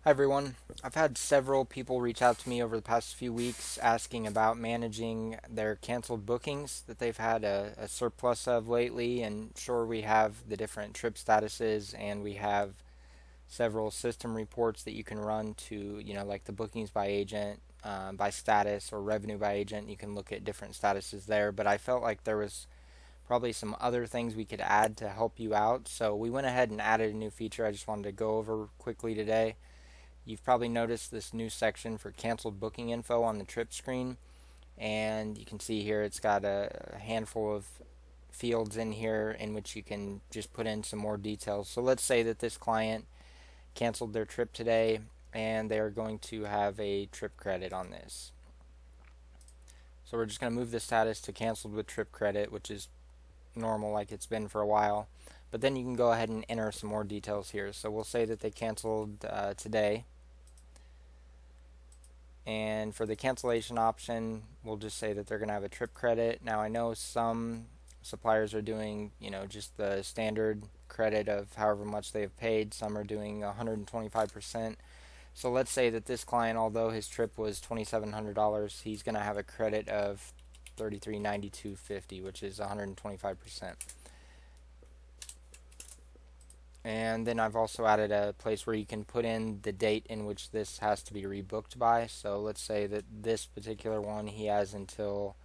Hi everyone. I've had several people reach out to me over the past few weeks asking about managing their canceled bookings that they've had a surplus of lately. And sure, we have the different trip statuses and we have several system reports that you can run to, like the bookings by agent, by status, or revenue by agent. You can look at different statuses there. But I felt like there was probably some other things we could add to help you out. So we went ahead and added a new feature I just wanted to go over quickly today. You've probably noticed this new section for canceled booking info on the trip screen, and you can see here it's got a handful of fields in here in which you can just put in some more details. So let's say that this client canceled their trip today and they are going to have a trip credit on this. So we're just going to move the status to canceled with trip credit, which is normal like it's been for a while. But then you can go ahead and enter some more details here. So we'll say that they canceled today. And for the cancellation option, we'll just say that they're going to have a trip credit. Now I know some suppliers are doing, just the standard credit of however much they have paid. Some are doing 125%. So let's say that this client, although his trip was $2,700, he's going to have a credit of $3392.50, which is 125%. And then I've also added a place where you can put in the date in which this has to be rebooked by. So let's say that this particular one he has until,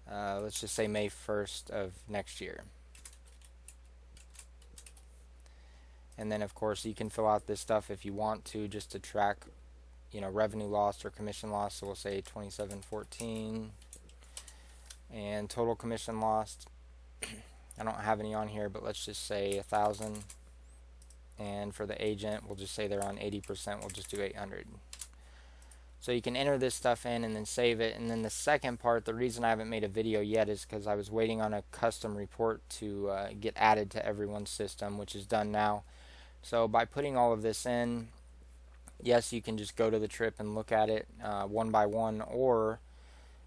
let's just say May 1st of next year. And then of course you can fill out this stuff if you want to, just to track, revenue lost or commission lost. So we'll say 2714 and total commission lost. I don't have any on here, but let's just say 1,000. And for the agent, we'll just say they're on 80%. We'll just do 800. So you can enter this stuff in and then save it. And then the second part, the reason I haven't made a video yet is because I was waiting on a custom report to get added to everyone's system, which is done now. So by putting all of this in, yes, you can just go to the trip and look at it one by one, or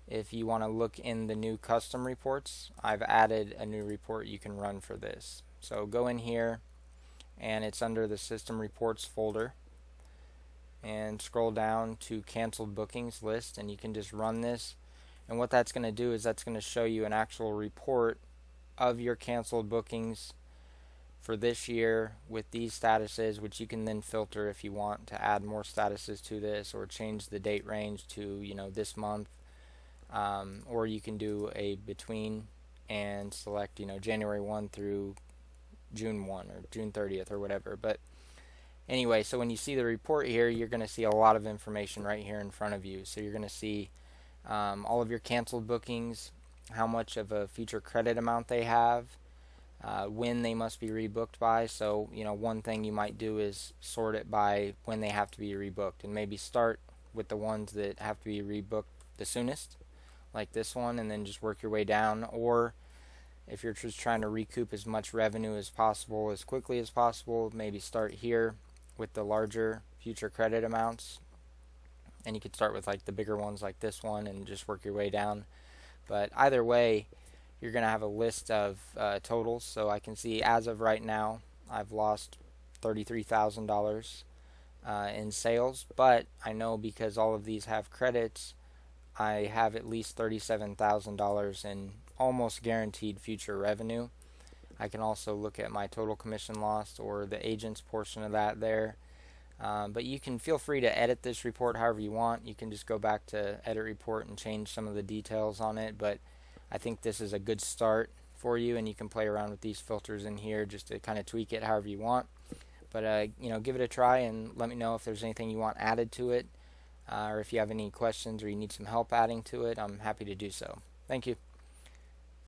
if you want to look in the new custom reports, I've added a new report you can run for this. So go in here, and it's under the system reports folder, and scroll down to canceled bookings list, and you can just run this. And what that's going to do is that's going to show you an actual report of your canceled bookings for this year with these statuses, which you can then filter if you want to add more statuses to this or change the date range to this month, or you can do a between and select January 1 through June 1 or June 30th or whatever. But anyway, so when you see the report here, you're going to see a lot of information right here in front of you. So you're going to see all of your canceled bookings, how much of a future credit amount they have, when they must be rebooked by. So one thing you might do is sort it by when they have to be rebooked, and maybe start with the ones that have to be rebooked the soonest, like this one, and then just work your way down. Or if you're just trying to recoup as much revenue as possible as quickly as possible, maybe start here with the larger future credit amounts, and you could start with like the bigger ones like this one and just work your way down. But either way, you're going to have a list of totals. So I can see as of right now I've lost $33,000 in sales, but I know because all of these have credits, I have at least $37,000 in almost guaranteed future revenue. I can also look at my total commission lost or the agent's portion of that there. But you can feel free to edit this report however you want. You can just go back to edit report and change some of the details on it. But I think this is a good start for you, and you can play around with these filters in here just to kind of tweak it however you want. But give it a try and let me know if there's anything you want added to it, or if you have any questions or you need some help adding to it. I'm happy to do so. Thank you.